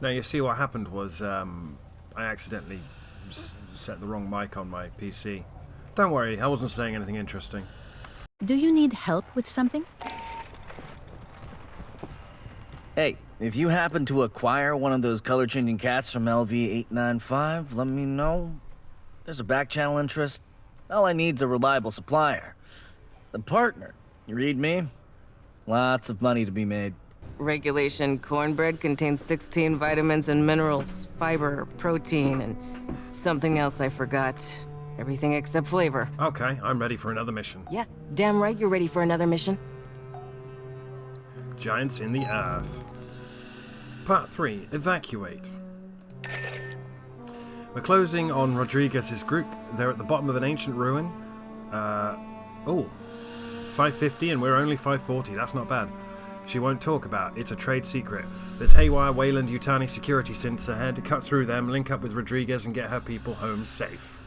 No, you see what happened was I accidentally set the wrong mic on my PC. Don't worry, I wasn't saying anything interesting. Do you need help with something? Hey, if you happen to acquire one of those color-changing cats from LV-895, let me know. There's a back-channel interest. All I need's a reliable supplier. The partner, you read me? Lots of money to be made. Regulation cornbread contains 16 vitamins and minerals, fiber, protein, and something else I forgot. Everything except flavor. Okay, I'm ready for another mission. Yeah, damn right you're ready for another mission. Giants in the Earth. Part 3, Evacuate. We're closing on Rodriguez's group. They're at the bottom of an ancient ruin. 550 and we're only 540. That's not bad. She won't talk about. It's a trade secret. There's haywire Weyland-Yutani security synths ahead. Cut through them, link up with Rodriguez and get her people home safe.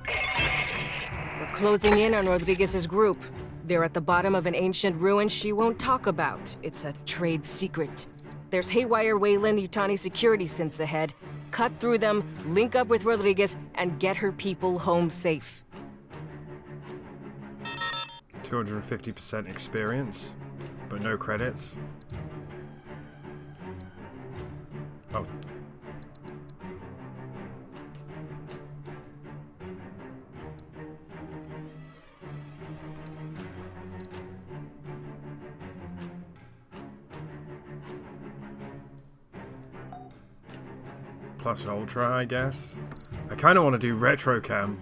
We're closing in on Rodriguez's group. They're at the bottom of an ancient ruin she won't talk about. It's a trade secret. There's haywire Weyland-Yutani security synths ahead. Cut through them, link up with Rodriguez, and get her people home safe. 250% experience, but no credits. Oh. Plus Ultra, I guess. I kind of want to do Retro Cam.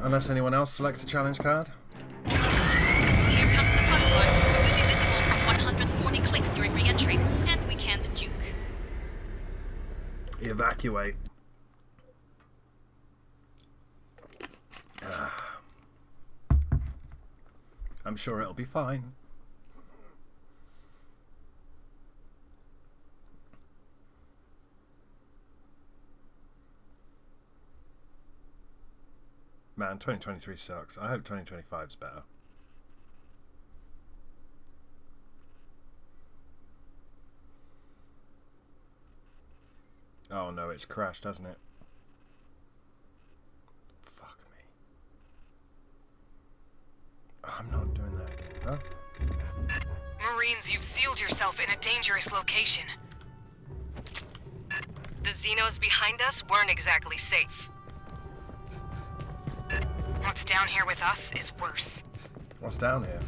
Unless anyone else selects a challenge card. Here comes the fun part. We'll be visible from 140 clicks during re-entry, and we can't juke. Evacuate. I'm sure it'll be fine. Man, 2023 sucks. I hope 2025's better. Oh no, it's crashed, hasn't it? Fuck me. I'm not doing that again, huh? Marines, you've sealed yourself in a dangerous location. The Xenos behind us weren't exactly safe. What's down here with us is worse. What's down here?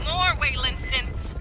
More Weyland synths!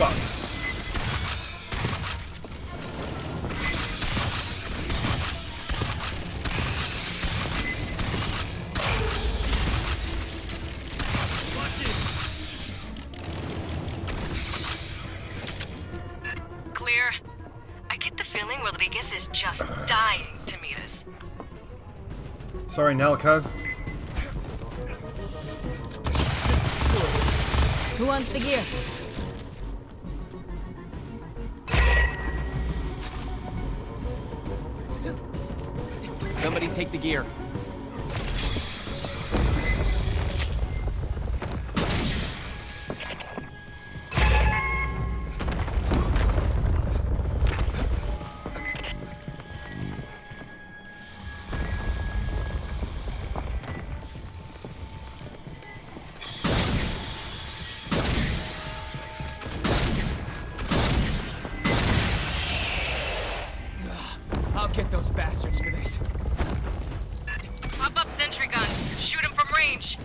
Fuck. Clear. I get the feeling Rodriguez is just dying to meet us. Sorry, Nelco. Who wants the gear? Somebody take the gear. I'll get those bastards for this. Pop up sentry guns. Shoot him from range.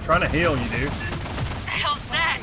Trying to heal you, dude. What the hell's that?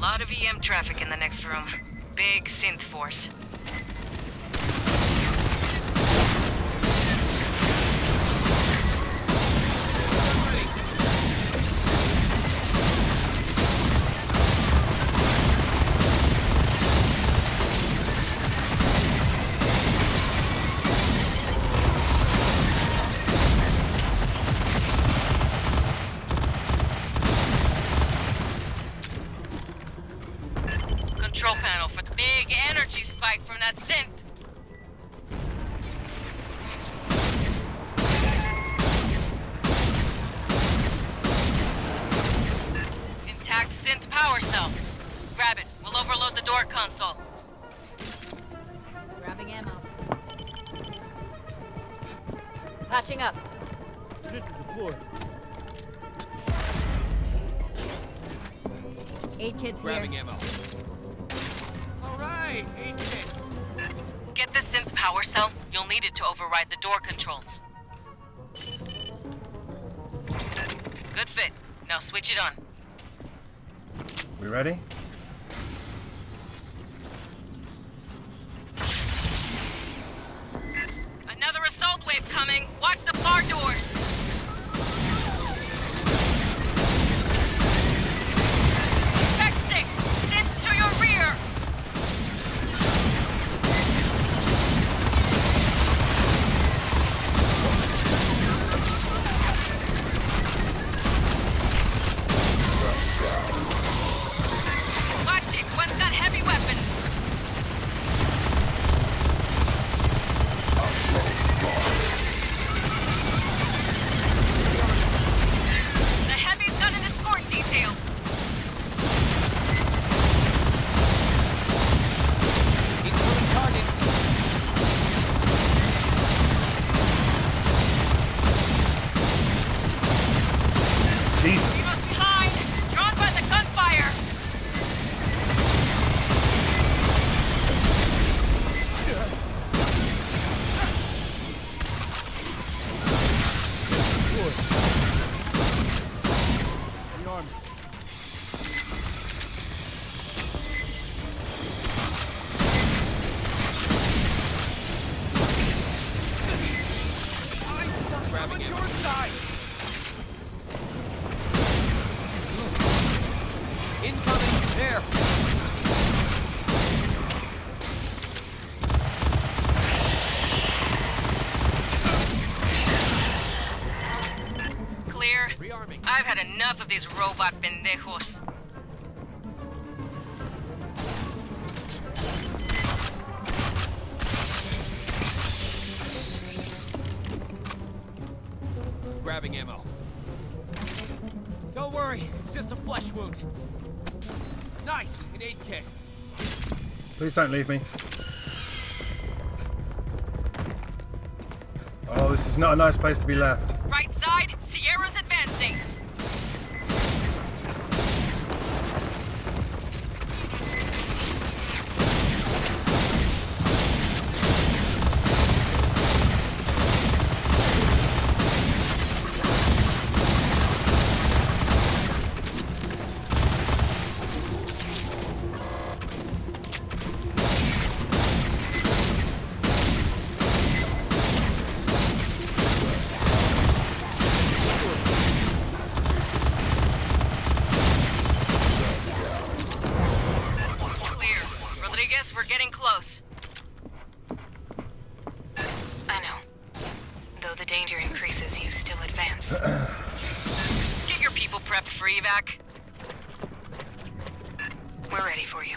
Lot of EM traffic in the next room. Big synth force. Control panel for the big energy spike from that synth. Intact synth power cell. Grab it. We'll overload the door console. Grabbing ammo. Patching up. Aid kits here. Grabbing ammo. All right, 8 kits. Get the synth power cell. You'll need it to override the door controls. Good fit. Now switch it on. We ready? Another assault wave coming. Watch the bar doors. Tech 6, synth to your rear. Watch it. One's got heavy weapons. The heavy's got an escort detail. Incoming targets. Jesus. Heroes behind, drawn by the gunfire. Grabbing ammo. Incoming. There. Clear. Rearming. I've had enough of these robot pendejos. grabbing ammo. Don't worry, it's just a flesh wound. Nice, an aid kit. Please don't leave me. Oh, this is not a nice place to be left. Right side, Sierra's advancing. We're getting close. I know. Though the danger increases, you still advance. Get your people prepped for evac. We're ready for you.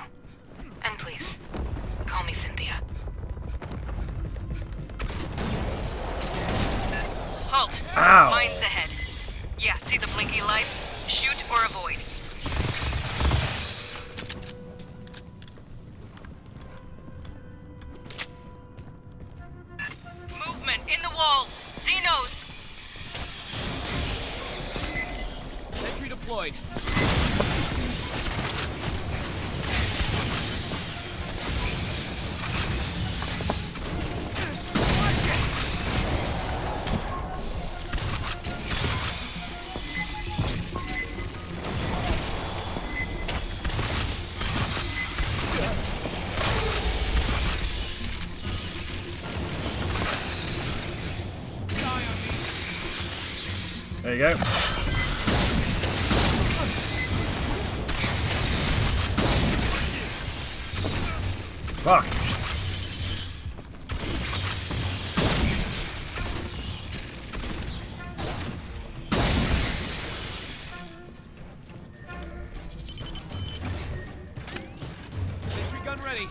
And please, call me Cynthia. Halt. Ow. Mines ahead. Yeah, see the blinky lights? Shoot or avoid. Movement in the walls. Xenos. Sentry deployed. There you go. Fuck. Sentry gun ready.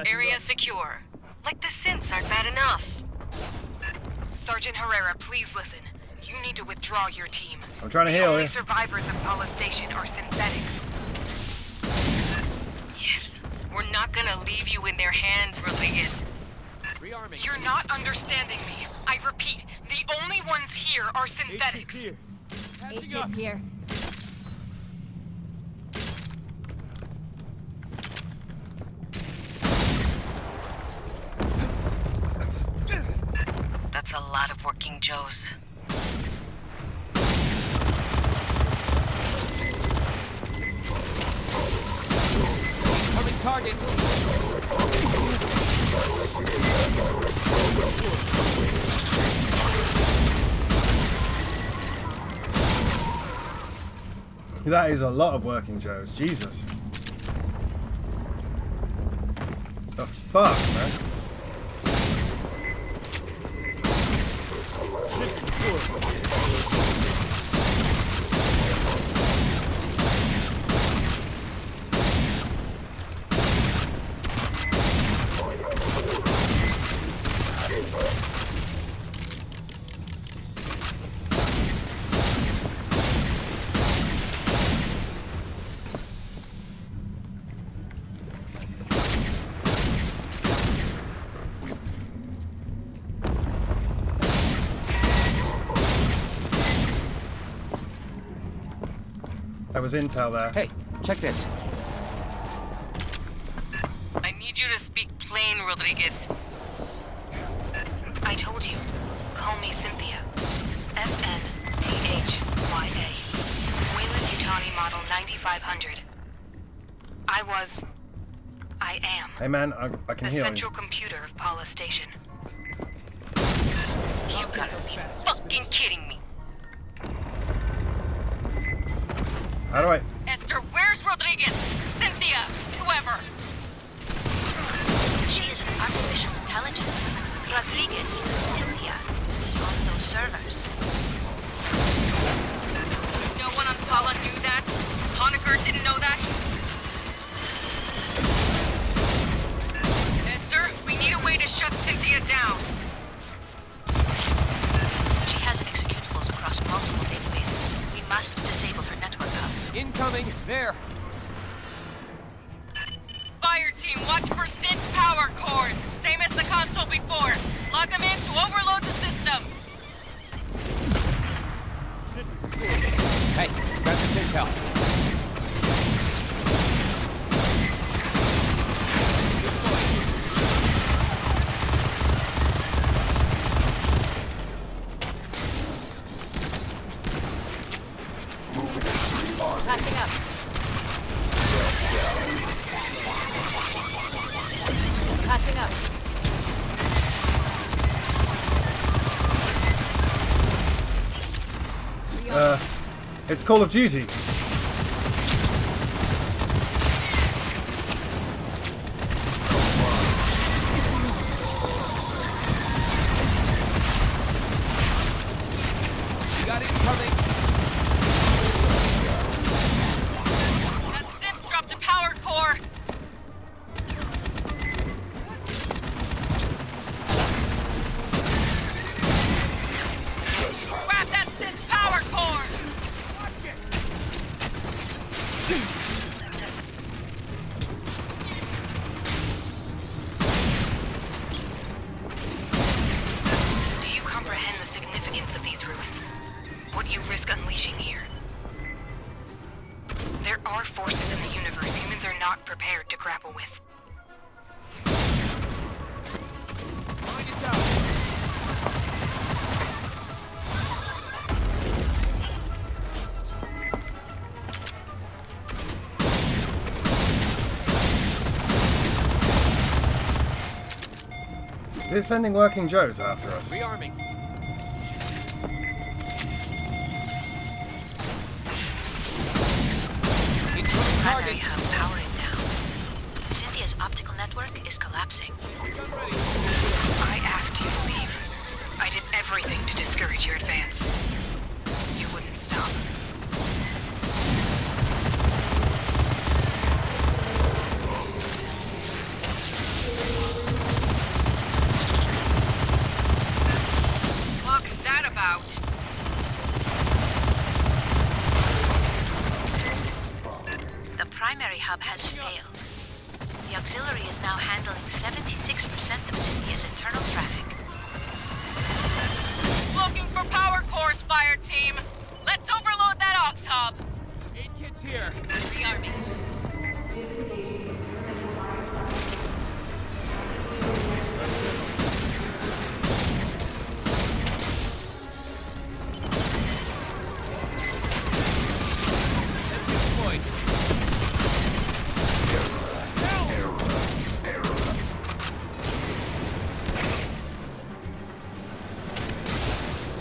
Area secure. Like the synths aren't bad enough. Sergeant Herrera, please listen. You need to withdraw your team. I'm trying to The heal only you. survivors of Paula Station are synthetics. Yes. We're not gonna leave you in their hands, Rodriguez. Rearming. You're not understanding me. I repeat, the only ones here are AT's synthetics. here. Eight Patching up. kids here. That's a lot of working Joes. Incoming targets. That is a lot of working Joes. Jesus. The fuck, man? There was intel there. Hey, check this. I need you to speak plain, Rodriguez. I told you. Call me Cynthia. SNTHYA. Weyland-Yutani Model 9500. I am Hey man, I can the heal central you. computer of Paula Station. You gotta be fucking kidding me. How do I... Esther, where's Rodriguez? Cynthia, whoever. She is an artificial intelligence. Rodriguez, Cynthia, is on those servers. No one on Paula knew that? Honecker didn't know that? it down. She has executables across multiple databases. We must disable her network hubs. Incoming! There! Fireteam, watch for synth power cores. Same as the console before. Log them in to overload the system. Hey, grab this intel. Patching up. Patching up. It's Call of Duty. We got incoming! That synth dropped a power core. Grab that synth power core. Do you comprehend the significance of these ruins? What you risk unleashing here? There are forces in the universe humans are not prepared to grapple with. Mine is out! Is it sending working Joes after us? Rearming. Incoming Primary targets! hub powering down. Cynthia's optical network is collapsing. I asked you to leave. I did everything to discourage your advance. You wouldn't stop. What's that about? The primary hub has failed. The auxiliary is now handling 76% of Cynthia's internal traffic. Looking for power cores, Fireteam. Let's overload that aux hub. Aid kit's here! Rearming. Deployed.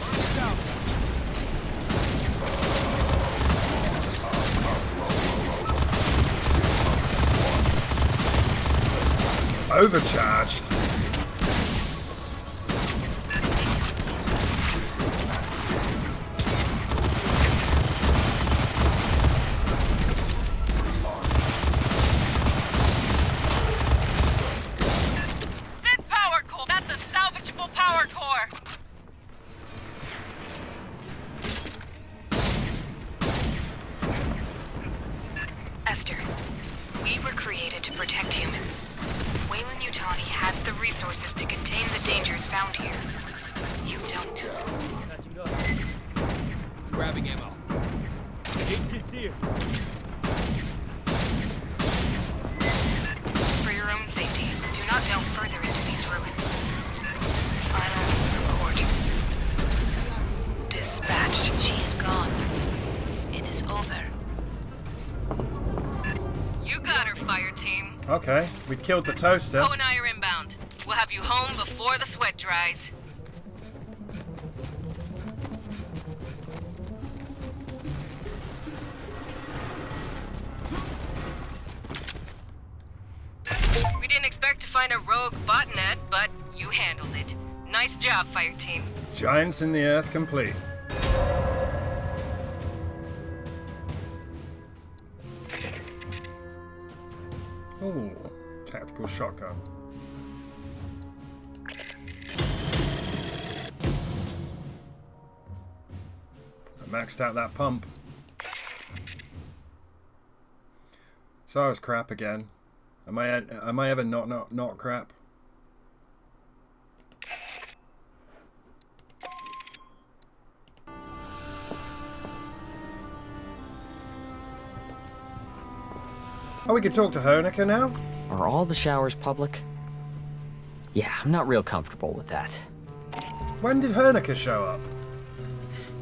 Mine is out! Overcharged. Synth power core. That's a salvageable power core. Esther, we were created to protect humans. Weyland-Yutani has the resources to contain the dangers found here. You don't. Grabbing ammo. Aid kit's here! For your own safety, do not delve further into these ruins. Final report. Dispatched. She is gone. It is over. You got her, Fireteam. Okay, we killed the toaster. Co and I are inbound. We'll have you home before the sweat dries. We didn't expect to find a rogue botnet, but you handled it. Nice job, Fireteam. Giants in the earth complete. Ooh, tactical shotgun. maxed out that pump. So I was crap again. Am I ever not crap? Oh, we could talk to Hoenicker now? Are all the showers public? Yeah, I'm not real comfortable with that. When did Hoenicker show up?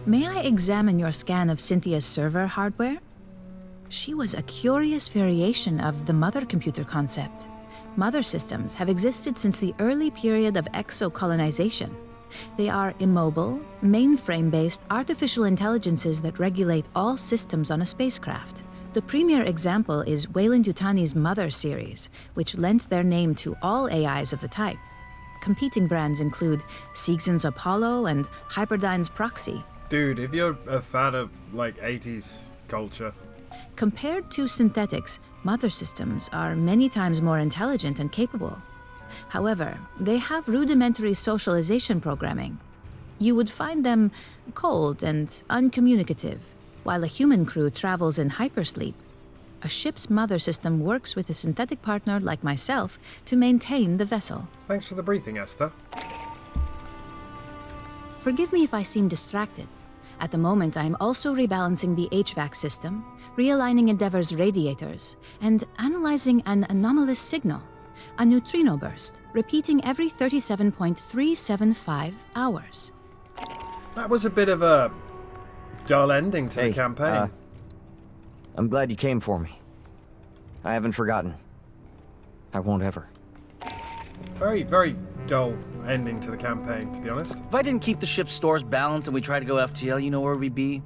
May I examine your scan of Cynthia's server hardware? She was a curious variation of the mother computer concept. Mother systems have existed since the early period of exocolonization. They are immobile, mainframe-based artificial intelligences that regulate all systems on a spacecraft. The premier example is Weyland-Yutani's Mother series, which lent their name to all AIs of the type. Competing brands include Seegson's Apollo and Hyperdyne's Proxy. Dude, if you're a fan of, like, 80s culture... Compared to synthetics, mother systems are many times more intelligent and capable. However, they have rudimentary socialization programming. You would find them cold and uncommunicative, while a human crew travels in hypersleep. A ship's mother system works with a synthetic partner like myself to maintain the vessel. Thanks for the briefing, Esther. Forgive me if I seem distracted. At the moment, I'm also rebalancing the HVAC system, realigning Endeavor's radiators, and analyzing an anomalous signal, a neutrino burst, repeating every 37.375 hours. That was a bit of a dull ending to the campaign. I'm glad you came for me. I haven't forgotten. I won't ever. Very, very dull ending to the campaign, to be honest. If I didn't keep the ship's stores balanced and we tried to go FTL, you know where we'd be?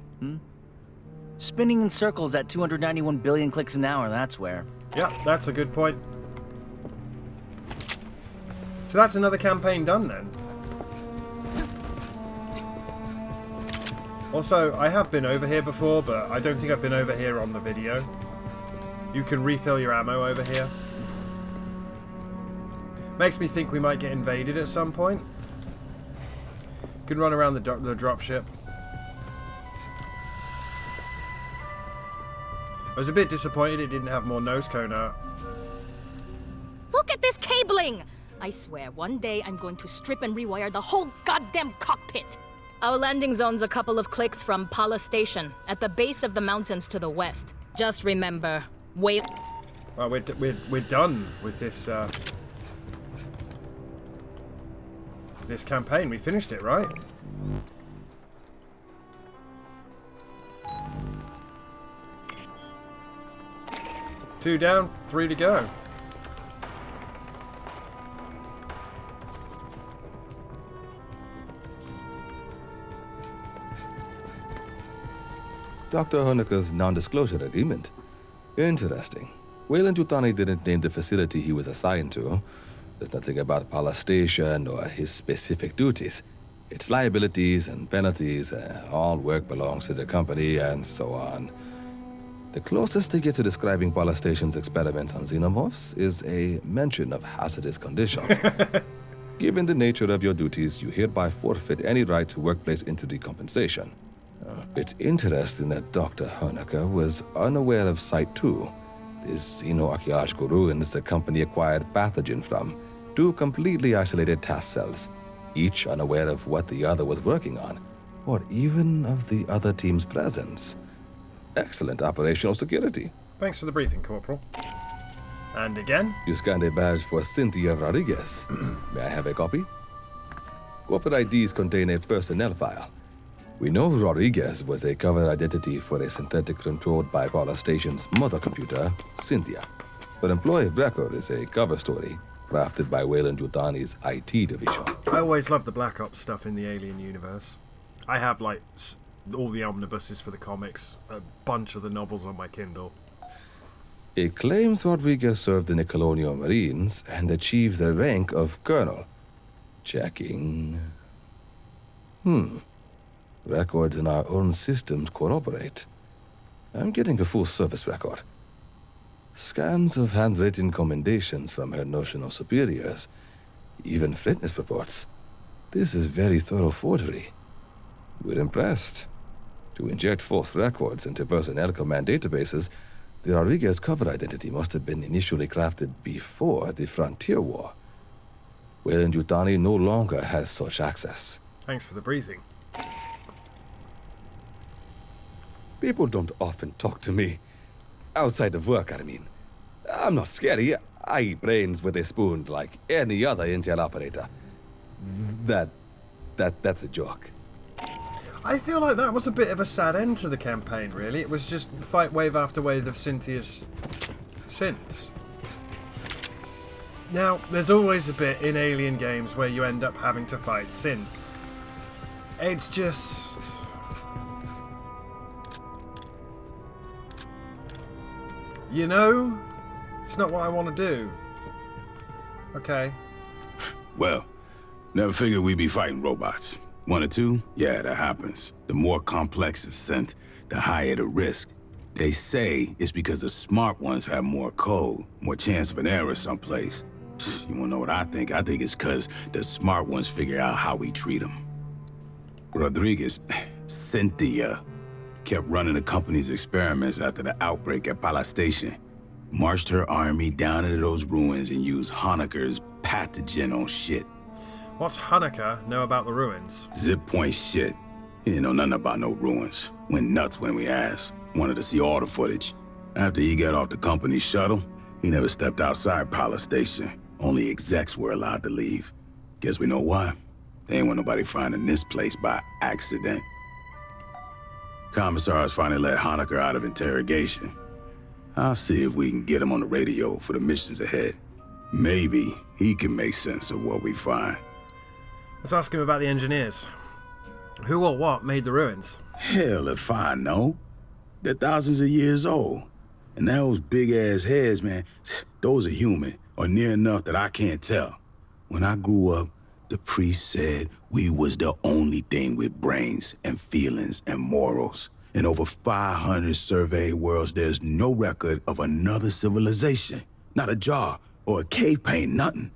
Spinning in circles at 291 billion clicks an hour, that's where. Yeah, that's a good point. So that's another campaign done then. Also, I have been over here before, but I don't think I've been over here on the video. You can refill your ammo over here. Makes me think we might get invaded at some point. Could run around the dropship. I was a bit disappointed it didn't have more nose cone art. Look at this cabling! I swear, one day I'm going to strip and rewire the whole goddamn cockpit. Our landing zone's a couple of clicks from Pala Station, at the base of the mountains to the west. Just remember, wait. Well, we're done with this this campaign. We finished it, right? Two down, 3 to go. Dr. Hoenicker's non-disclosure agreement. Interesting. Weyland-Yutani didn't name the facility he was assigned to. There's nothing about Pala Station or his specific duties. Its liabilities and penalties, all work belongs to the company, and so on. The closest they get to describing Pala Station's experiments on xenomorphs is a mention of hazardous conditions. Given the nature of your duties, you hereby forfeit any right to workplace injury compensation. It's interesting that Dr. Hoenicker was unaware of Site 2, this xenoarchaeological ruins the company acquired pathogen from, 2 completely isolated task cells, each unaware of what the other was working on, or even of the other team's presence. Excellent operational security. Thanks for the briefing, Corporal. And again? You scanned a badge for Cynthia Rodriguez. May I have a copy? Corporate IDs contain a personnel file. We know Rodriguez was a cover identity for a synthetic controlled by Pala Station's mother computer, Cynthia. Her employee of record is a cover story crafted by Weyland-Yutani's IT division. I always love the Black Ops stuff in the Alien universe. I have, like, all the omnibuses for the comics, a bunch of the novels on my Kindle. It claims Rodriguez served in the Colonial Marines and achieved the rank of colonel. Checking. Records in our own systems corroborate. I'm getting a full service record. Scans of handwritten commendations from her notional superiors. Even fitness reports. This is very thorough forgery. We're impressed. To inject false records into personnel command databases, the Rodriguez cover identity must have been initially crafted before the Frontier War. Weyland-Yutani no longer has such access. Thanks for the briefing. People don't often talk to me. Outside of work, I mean. I'm not scary. I eat brains with a spoon like any other intel operator. That's a joke. I feel like that was a bit of a sad end to the campaign, really. It was just fight wave after wave of Cynthia's synths. Now, there's always a bit in alien games where you end up having to fight synths. It's just... you know? It's not what I want to do. Okay. Well, never figured we'd be fighting robots. 1 or 2? Yeah, that happens. The more complex the synth, the higher the risk. They say it's because the smart ones have more code, more chance of an error someplace. You wanna know what I think? I think it's because the smart ones figure out how we treat them. Rodriguez, Cynthia, kept running the company's experiments after the outbreak at Pala Station. Marched her army down into those ruins and used Honecker's pathogen on shit. What's Honecker know about the ruins? Zip point shit. He didn't know nothing about no ruins. Went nuts when we asked. Wanted to see all the footage. After he got off the company shuttle, he never stepped outside Pala Station. Only execs were allowed to leave. Guess we know why. They ain't want nobody finding this place by accident. Commissars finally let Honecker out of interrogation. I'll see if we can get him on the radio for the missions ahead. Maybe he can make sense of what we find. Let's ask him about the engineers. Who or what made the ruins? Hell if I know. They're thousands of years old. And those big-ass heads, man, those are human, or near enough that I can't tell. When I grew up, the priest said we was the only thing with brains and feelings and morals. In over 500 surveyed worlds, there's no record of another civilization. Not a jar or a cave paint, nothing.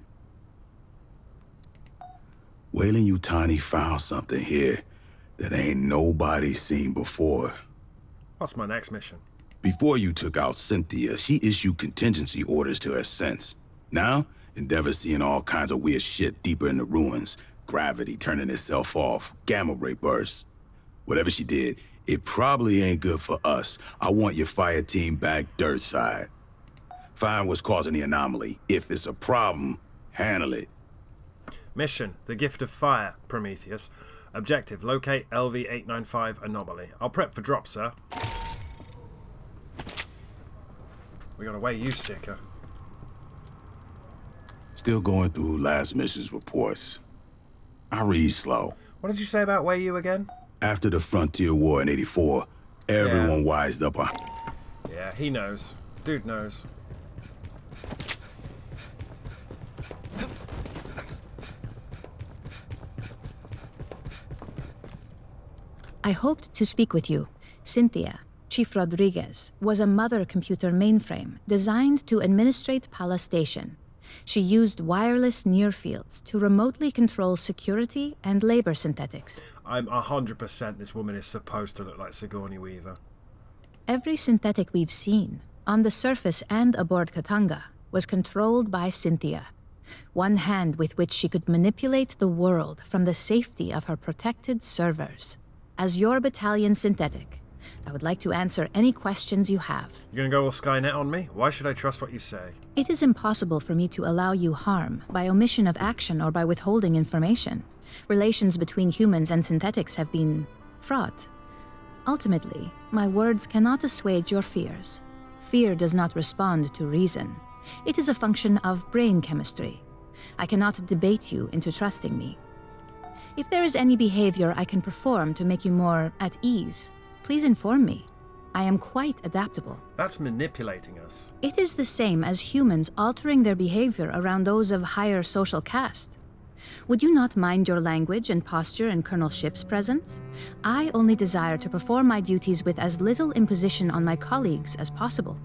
Weyland-Yutani found something here that ain't nobody seen before. What's my next mission? Before you took out Cynthia, she issued contingency orders to her sense. Now, Endeavor's seeing all kinds of weird shit deeper in the ruins. Gravity turning itself off, gamma ray bursts. Whatever she did, it probably ain't good for us. I want your fire team back dirt side. Find what's causing the anomaly. If it's a problem, handle it. Mission, the Gift of Fire, Prometheus. Objective, locate LV-895 anomaly. I'll prep for drop, sir. We got a way you sticker. Still going through last mission's reports. I read slow. What did you say about Way You again? After the Frontier War in '84, everyone wised up on... Yeah, he knows. Dude knows. I hoped to speak with you. Cynthia, Chief Rodriguez, was a mother computer mainframe designed to administrate Pala Station. She used wireless near-fields to remotely control security and labor synthetics. I'm 100% this woman is supposed to look like Sigourney Weaver. Every synthetic we've seen, on the surface and aboard Katanga, was controlled by Cynthia. One hand with which she could manipulate the world from the safety of her protected servers. As your battalion synthetic, I would like to answer any questions you have. You gonna go all Skynet on me? Why should I trust what you say? It is impossible for me to allow you harm by omission of action or by withholding information. Relations between humans and synthetics have been fraught. Ultimately, my words cannot assuage your fears. Fear does not respond to reason. It is a function of brain chemistry. I cannot debate you into trusting me. If there is any behavior I can perform to make you more at ease, please inform me. I am quite adaptable. That's manipulating us. It is the same as humans altering their behavior around those of higher social caste. Would you not mind your language and posture in Colonel Ship's presence? I only desire to perform my duties with as little imposition on my colleagues as possible.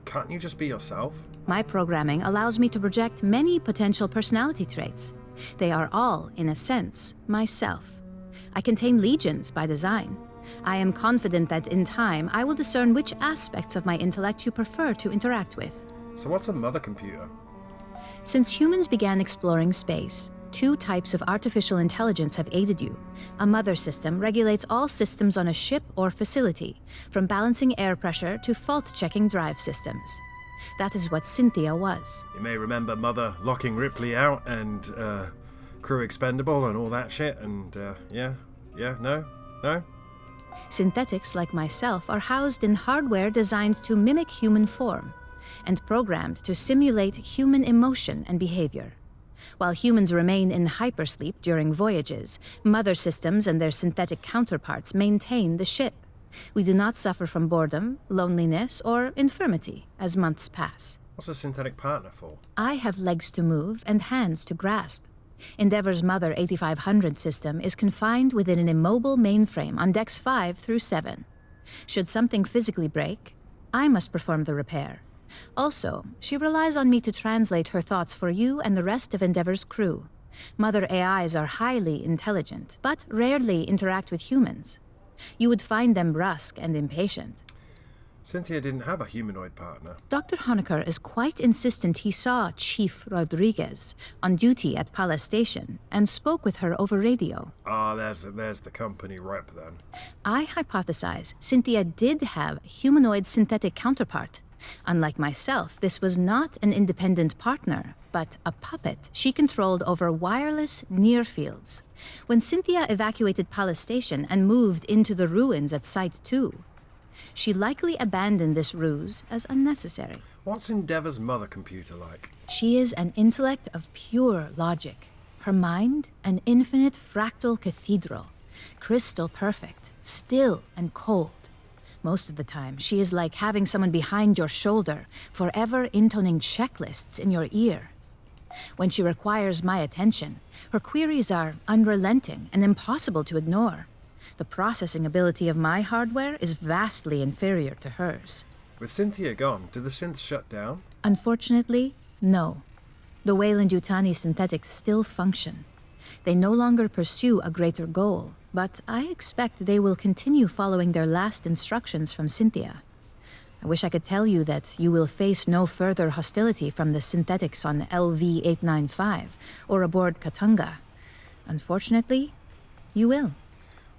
Can't you just be yourself? My programming allows me to project many potential personality traits. They are all, in a sense, myself. I contain legions by design. I am confident that in time, I will discern which aspects of my intellect you prefer to interact with. So what's a mother computer? Since humans began exploring space, 2 types of artificial intelligence have aided you. A mother system regulates all systems on a ship or facility, from balancing air pressure to fault-checking drive systems. That is what Cynthia was. You may remember Mother locking Ripley out and crew expendable and all that shit, and no? Synthetics like myself are housed in hardware designed to mimic human form and programmed to simulate human emotion and behavior. While humans remain in hypersleep during voyages, mother systems and their synthetic counterparts maintain the ship. We do not suffer from boredom, loneliness, or infirmity as months pass. What's a synthetic partner for? I have legs to move and hands to grasp. Endeavor's Mother 8500 system is confined within an immobile mainframe on decks 5 through 7. Should something physically break, I must perform the repair. Also, she relies on me to translate her thoughts for you and the rest of Endeavor's crew. Mother AIs are highly intelligent, but rarely interact with humans. You would find them brusque and impatient. Cynthia didn't have a humanoid partner. Dr. Honecker is quite insistent he saw Chief Rodriguez on duty at Palace Station and spoke with her over radio. Ah, there's the company rep then. I hypothesize Cynthia did have a humanoid synthetic counterpart. Unlike myself, this was not an independent partner, but a puppet she controlled over wireless near fields. When Cynthia evacuated Palace Station and moved into the ruins at Site 2, she likely abandoned this ruse as unnecessary. What's Endeavor's mother computer like? She is an intellect of pure logic. Her mind, an infinite fractal cathedral, crystal perfect, still and cold. Most of the time, she is like having someone behind your shoulder, forever intoning checklists in your ear. When she requires my attention, her queries are unrelenting and impossible to ignore. The processing ability of my hardware is vastly inferior to hers. With Cynthia gone, do the synths shut down? Unfortunately, no. The Weyland-Yutani Synthetics still function. They no longer pursue a greater goal, but I expect they will continue following their last instructions from Cynthia. I wish I could tell you that you will face no further hostility from the synthetics on LV-895 or aboard Katanga. Unfortunately, you will.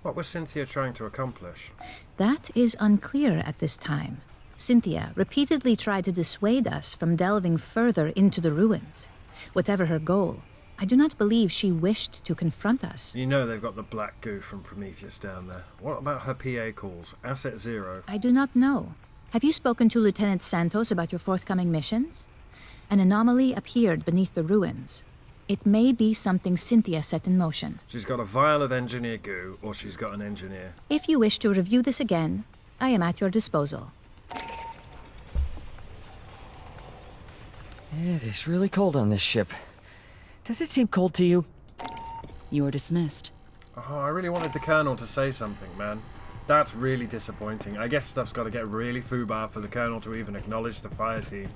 What was Cynthia trying to accomplish? That is unclear at this time. Cynthia repeatedly tried to dissuade us from delving further into the ruins. Whatever her goal, I do not believe she wished to confront us. You know they've got the black goo from Prometheus down there. What about her PA calls? Asset 0. I do not know. Have you spoken to Lieutenant Santos about your forthcoming missions? An anomaly appeared beneath the ruins. It may be something Cynthia set in motion. She's got a vial of engineer goo, or she's got an engineer. If you wish to review this again, I am at your disposal. It is really cold on this ship. Does it seem cold to you? You're dismissed. Oh, I really wanted the Colonel to say something, man. That's really disappointing. I guess stuff's got to get really foobar for the Colonel to even acknowledge the fire team.